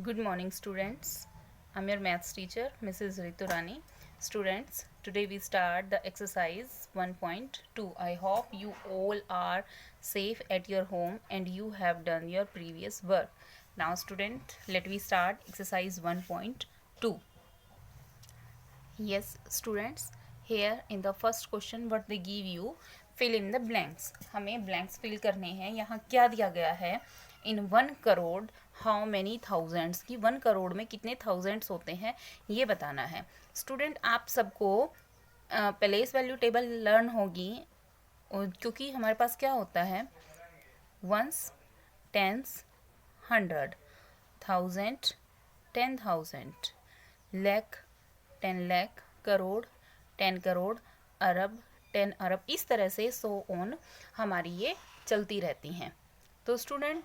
Good morning, students. I'm your maths teacher, Mrs. Ritu Rani. Students, today we start the exercise 1.2. I hope you all are safe at your home and you have done your previous work. Now, student, let me start exercise 1.2. Yes, students, here in the first question what they give you, fill in the blanks. हमें blanks fill करने हैं. यहाँ क्या दिया गया है? इन 1 crore how many thousands की 1 करोड़ में कितने थाउजेंड्स होते हैं ये बताना है. स्टूडेंट, आप सबको प्लेस वैल्यू टेबल लर्न होगी क्योंकि हमारे पास क्या होता है, वंस, टेंस, 100, 1000, 10,000, लाख, 10 लाख, करोड़, 10 करोड़, अरब, 10 अरब, इस तरह से सो ऑन हमारी ये चलती रहती हैं. तो स्टूडेंट,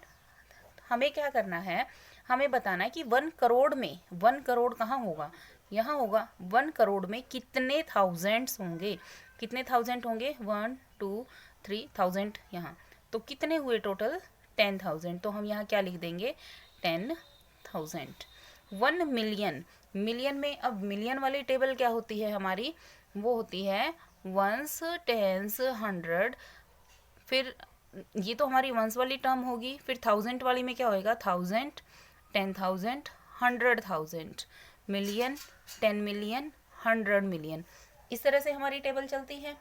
हमें क्या करना है, हमें बताना है कि 1 करोड़ में 1 करोड़ कहाँ होगा, यहाँ होगा. 1 करोड़ में कितने थाउजेंड्स होंगे, कितने थाउजेंड होंगे, 1 2 3 थाउजेंड यहाँ. तो कितने हुए टोटल, 10,000. तो हम यहाँ क्या लिख देंगे, 10,000. 1 मिलियन, मिलियन में अब मिलियन वाली टेबल क्या होती है हमारी, वो होती है वंस, टेंस, 100. फिर ये तो हमारी वंस वाली टर्म होगी. फिर 1000 वाली में क्या होएगा, 1000, 10,000, 100,000, मिलियन, 10 मिलियन, 100 मिलियन. इस तरह से हमारी टेबल चलती है.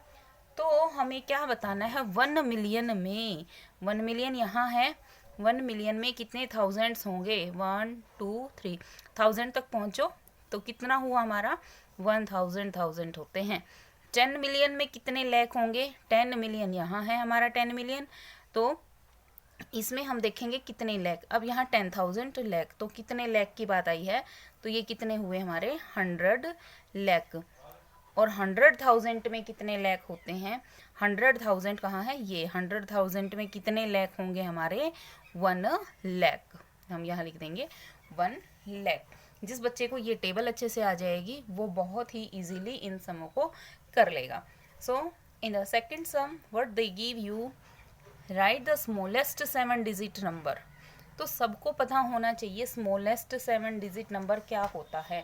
तो हमें क्या बताना है, 1 मिलियन में, 1 मिलियन यहाँ है, 1 मिलियन में कितने थाउजेंड्स होंगे, 1 2 3 थाउजेंड तक पहुँचो तो कितना हुआ हमारा, 1000 होते हैं. 10 मिलियन में कितने लैख होंगे, 10 मिलियन यहाँ है हमारा 10 मिलियन. तो इसमें हम देखेंगे कितने लैख. अब यहाँ 10,000 लैख, तो कितने लैख की बात आई है, तो ये कितने हुए हमारे, 100 लाख. और 100,000 में कितने लैख होते हैं, 100,000 कहाँ है, ये 100,000 में कितने लैख होंगे हमारे, 1 लाख. हम यहाँ लिख देंगे 1 लाख. जिस बच्चे को ये टेबल अच्छे से आ जाएगी वो बहुत ही इजीली इन समों को कर लेगा. So in the second sum what they give you, right the smallest 7 digit number. तो सबको पता होना चाहिए स्मॉलेस्ट 7 डिजिट नंबर क्या होता है,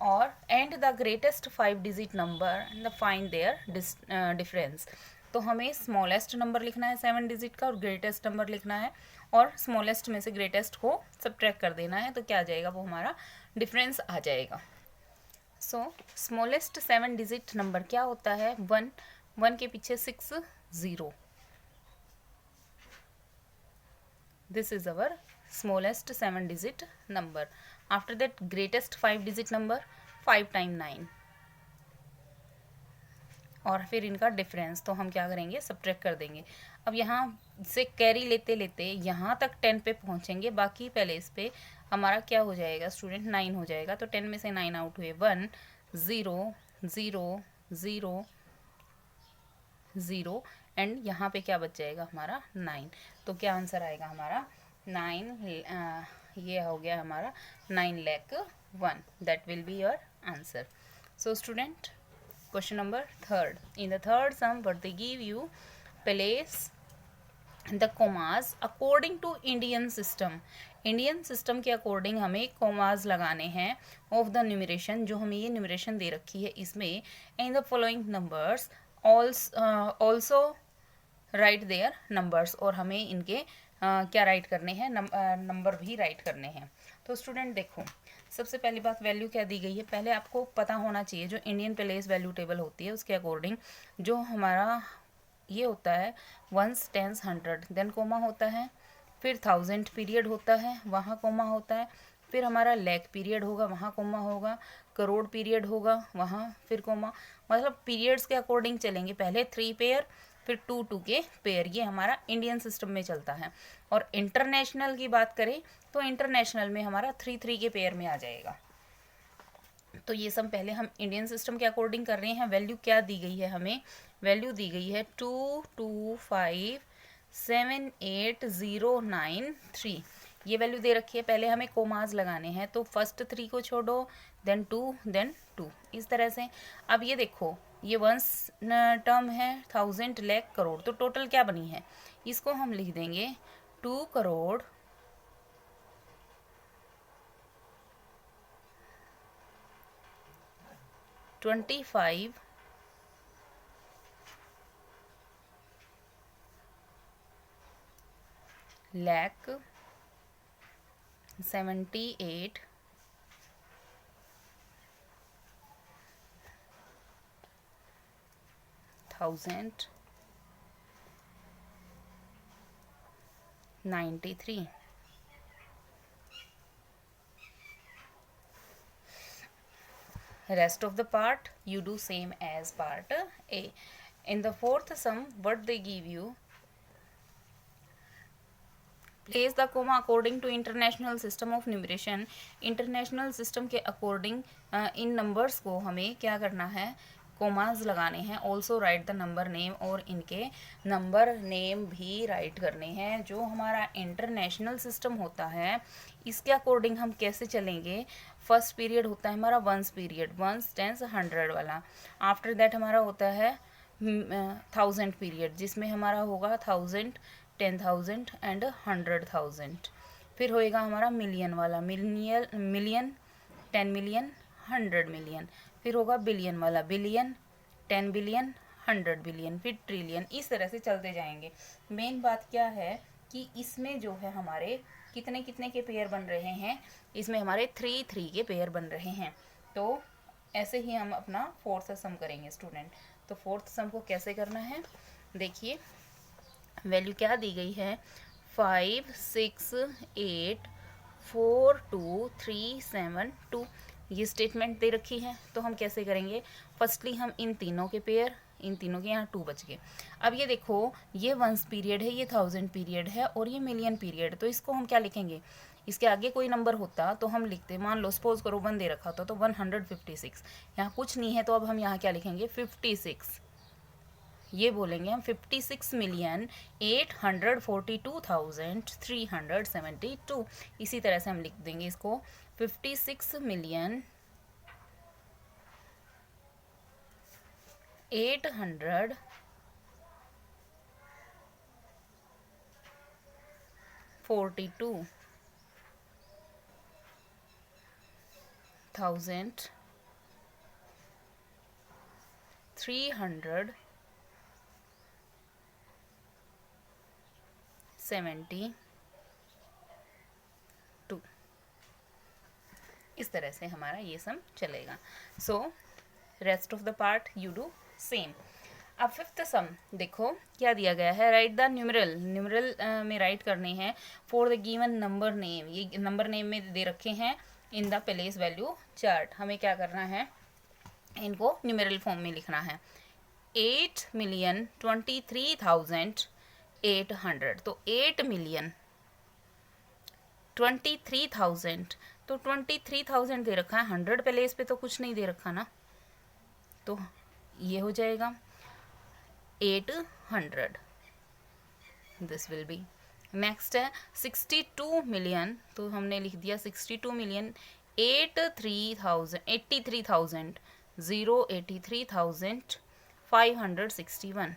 और and the greatest 5 digit number and find their difference. तो हमें स्मॉलेस्ट नंबर लिखना है 7 डिजिट का और ग्रेटेस्ट नंबर लिखना है, और स्मॉलेस्ट में से ग्रेटेस्ट को सब्ट्रैक्ट कर देना है. तो क्या आ जाएगा, वो हमारा डिफरेंस आ जाएगा. सो स्मॉलेस्ट 7 डिजिट नंबर क्या होता है, 1, 1 के पीछे 6 0. This is our smallest 7 digit number. After that greatest 5 digit number 5 times 9. और फिर इनका डिफरेंस तो हम क्या करेंगे, सब्ट्रैक्ट कर देंगे. अब यहाँ से कैरी लेते लेते यहाँ तक 10 पे पहुँचेंगे, बाकी पहले इस पे हमारा क्या हो जाएगा स्टूडेंट, 9 हो जाएगा. तो 10 में से 9 आउट हुए, 1 0 0 0 0 एंड यहाँ पे क्या बच जाएगा हमारा, 9. तो क्या आंसर आएगा हमारा, 9, ये हो गया हमारा 9,01,000. That will be your answer. So student, question number 3. In the third sum what they give you, place the commas according to Indian system. Indian system के अकॉर्डिंग हमें कोमास लगाने हैं ऑफ द न्यूमरेशन. जो हमें ये numeration दे रखी है इसमें, in the following numbers also write their numbers. और हमें इनके क्या राइट करने हैं, नंबर भी राइट करने हैं. तो स्टूडेंट देखो, सबसे पहली बात वैल्यू क्या दी गई है, पहले आपको पता होना चाहिए जो इंडियन प्लेस वैल्यू टेबल होती है उसके अकॉर्डिंग जो हमारा ये होता है, वंस, टेंस, 100, देन कोमा होता है, फिर 1000 पीरियड होता है, वहाँ कोमा होता है, फिर हमारा लाख पीरियड होगा, वहाँ कोमा होगा, करोड़ पीरियड होगा, वहाँ फिर कोमा. मतलब पीरियड्स के अकॉर्डिंग चलेंगे, पहले 3 पेयर, फिर 2 2 के पेयर. ये हमारा इंडियन सिस्टम में चलता है. और इंटरनेशनल की बात करें तो इंटरनेशनल में हमारा 3 3 के पेयर में आ जाएगा. तो ये सब पहले हम इंडियन सिस्टम के अकॉर्डिंग कर रहे हैं. वैल्यू क्या दी गई है हमें, वैल्यू दी गई है 2257809 ये वैल्यू दे रखी है. पहले हमें कोमाज लगाने हैं, तो फर्स्ट 3 को छोड़ो, देन 2, देन 2, इस तरह से. अब ये देखो, ये वंस टर्म है, 1000 लाख करोड़, तो टोटल क्या बनी है, इसको हम लिख देंगे 2 crore 25 lakh 78,093. Rest of the part you do same as part A. In the fourth sum, what they give you, place the comma according to international system of numeration. International system के according इन numbers को हमें क्या करना है, commas लगाने हैं. Also right the number name, और इनके नंबर नेम भी राइट करने हैं. जो हमारा इंटरनेशनल सिस्टम होता है इसके अकॉर्डिंग हम कैसे चलेंगे. फर्स्ट पीरियड होता है हमारा वंस पीरियड, वंस टेंस 100 वाला. आफ्टर दैट हमारा होता है 1000 पीरियड, जिसमें हमारा होगा 1000, 10,000 एंड 100,000. फिर होएगा हमारा मिलियन वाला, मिलियन 10 मिलियन 100 मिलियन. फिर होगा बिलियन वाला, बिलियन 10 बिलियन 100 बिलियन. फिर ट्रिलियन. इस तरह से चलते जाएंगे. मेन बात क्या है कि इसमें जो है हमारे कितने कितने के पेयर बन रहे हैं, इसमें हमारे 3 के पेयर बन रहे हैं. तो ऐसे ही हम अपना फोर्थ सम करेंगे स्टूडेंट. तो फोर्थ सम को कैसे करना है, देखिए वैल्यू क्या दी गई है, 5 6 8 4 2 3 7 2. ये स्टेटमेंट दे रखी है. तो हम कैसे करेंगे, फर्स्टली हम इन तीनों के पेयर, इन तीनों के यहाँ 2 बच गए. अब ये देखो, ये वंस पीरियड है, ये 1000 पीरियड है, और ये मिलियन पीरियड. तो इसको हम क्या लिखेंगे, इसके आगे कोई नंबर होता तो हम लिखते, मान लो सपोज करो 1 दे रखा था तो 156. यहाँ कुछ नहीं है तो अब हम यहाँ क्या लिखेंगे, 56. ये बोलेंगे हम 56,842,372. इसी तरह से हम लिख देंगे इसको 56,842,372. इस तरह से हमारा ये सम चलेगा. So rest of the part you do same. अब फिफ्थ सम देखो क्या दिया गया है, राइट द न्यूमरल. न्यूमरल में राइट करने हैं for the given number name. ये नंबर नेम में दे रखे हैं in the place value chart. हमें क्या करना है, इनको न्यूमरल फॉर्म में लिखना है. 8,23,800. तो 8,23,000. तो 23,000 दे रखा है, 100 प्लेस पे तो कुछ नहीं दे रखा ना, तो ये हो जाएगा 800. This will be. नेक्स्ट है 62 मिलियन. तो हमने लिख दिया 62 million 83,561.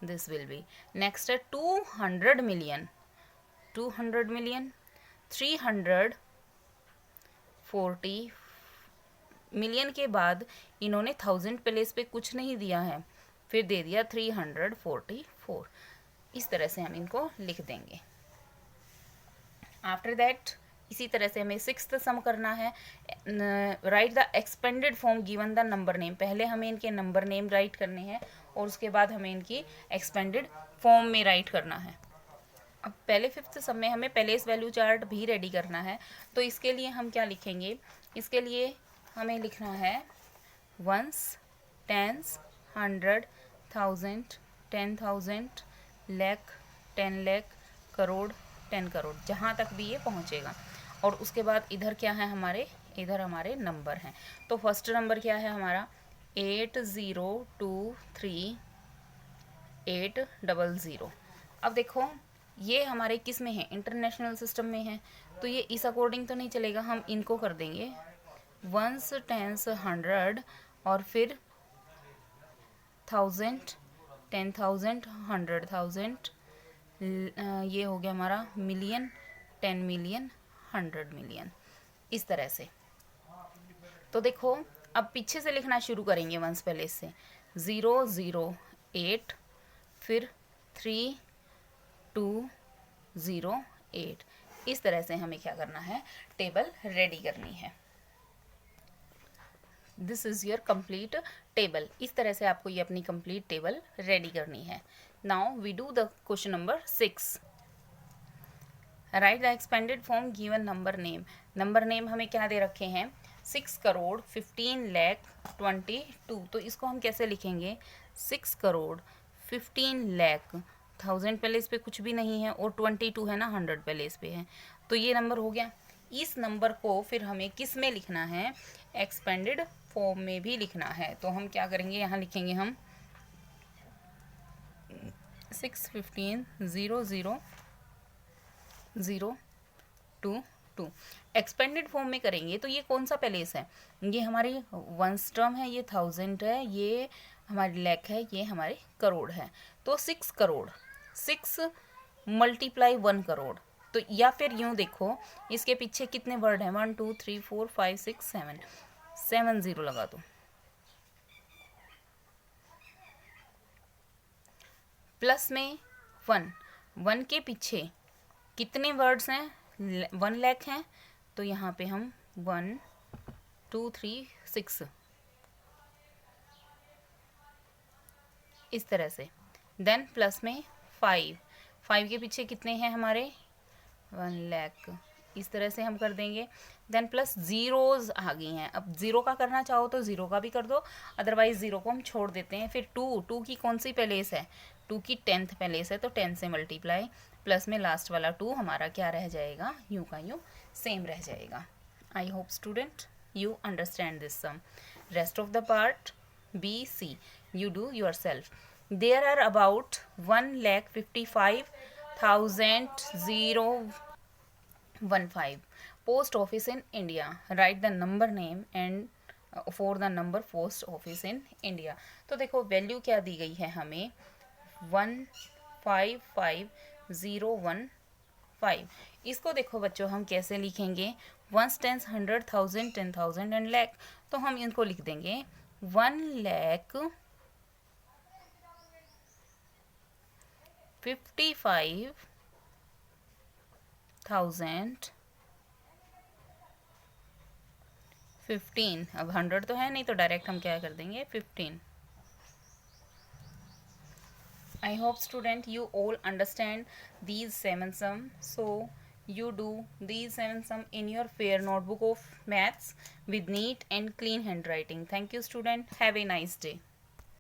This will be. Next है 200 मिलियन. 200 मिलियन 340 मिलियन के बाद इन्होंने 1000 प्लेस पे कुछ नहीं दिया है, फिर दे दिया 344. इस तरह से हम इनको लिख देंगे. आफ्टर दैट इसी तरह से हमें सिक्स्थ सम करना है. Right the expanded form given the number name. पहले हमें इनके नंबर नेम राइट करने हैं और उसके बाद हमें इनकी एक्सपेंडेड फॉर्म में राइट करना है. अब पहले फिफ्थ सम में हमें प्लेस वैल्यू चार्ट भी रेडी करना है. तो इसके लिए हम क्या लिखेंगे, इसके लिए हमें लिखना है वंस, टेंस, 100, 1000, 10,000, लाख, 10 लाख, करोड़, 10 करोड़, जहाँ तक भी ये पहुँचेगा. और उसके बाद इधर क्या है हमारे, इधर हमारे नंबर हैं. तो फर्स्ट नंबर क्या है हमारा 8023,800. अब देखो ये हमारे किस में है, इंटरनेशनल सिस्टम में है, तो ये इस अकॉर्डिंग तो नहीं चलेगा. हम इनको कर देंगे वंस, टेंस, 100, और फिर 1000, 10,000, 100,000. ये हो गया हमारा मिलियन, 10 मिलियन, 100 मिलियन. इस तरह से. तो देखो अब पीछे से लिखना शुरू करेंगे वंस पहले से 0 0 8 फिर 3 2 0 8। इस तरह से हमें क्या करना है, टेबल रेडी करनी है। This is your complete table. इस तरह से आपको ये अपनी कंप्लीट टेबल रेडी करनी है। Now we do the question number 6। Write the expanded form given number name. Number name हमें क्या दे रखे हैं, 6 करोड़ 15 लाख 22। तो इसको हम कैसे लिखेंगे, 6 करोड़ 15 लाख, 1000 पहले इस पे कुछ भी नहीं है और 22 है ना 100 पहले इस पे है, तो ये नंबर हो गया। इस नंबर को फिर हमें किस में लिखना है, एक्सपेंडेड फॉर्म में भी लिखना है। तो हम क्या करेंगे, यहाँ लिखेंगे हम 6 15 0 0 0 2 2। एक्सपेंडेड फॉर्म में करेंगे तो ये कौन सा पैलेस है, ये हमारी वंस टर्म है, ये 1000 है, ये हमारी लाख है, ये हमारे करोड़ है। तो 6 करोड़, 6 मल्टीप्लाई 1 करोड़। तो या फिर यूं देखो, इसके पीछे कितने वर्ड हैं, 1 2 3 4 5 6 7, 7 0 लगा दो। प्लस में 1, 1 के पीछे कितने वर्ड्स हैं, 1 लाख हैं, तो यहाँ पे हम 1 2 3 6 इस तरह से। देन प्लस में 5, 5 के पीछे कितने हैं हमारे, 1 लाख, इस तरह से हम कर देंगे। देन प्लस जीरोज आ गई हैं, अब जीरो का करना चाहो तो जीरो का भी कर दो, अदरवाइज जीरो को हम छोड़ देते हैं। फिर 2, 2 की कौन सी पैलेस है, 2 की 10th पैलेस है, तो 10 से मल्टीप्लाई, प्लस में लास्ट वाला 2 हमारा क्या रह जाएगा, यूं का यूं सेम रह जाएगा। I hope student you understand this sum. Rest of the part B, C, you do yourself. There are about 1,55,015 post office in India. Write the number name and for the number post office in India. तो देखो value क्या दी गई है हमें, 155,015। इसको देखो बच्चों हम कैसे लिखेंगे, 1 10 100 1000 10,000 एंड लाख। तो हम इनको लिख देंगे 1,55,015। अब 100 तो है नहीं तो डायरेक्ट हम क्या कर देंगे 15। I hope student you all understand these 7 sum. So you do these 7 sum in your fair notebook of maths with neat and clean handwriting. Thank you student. Have a nice day.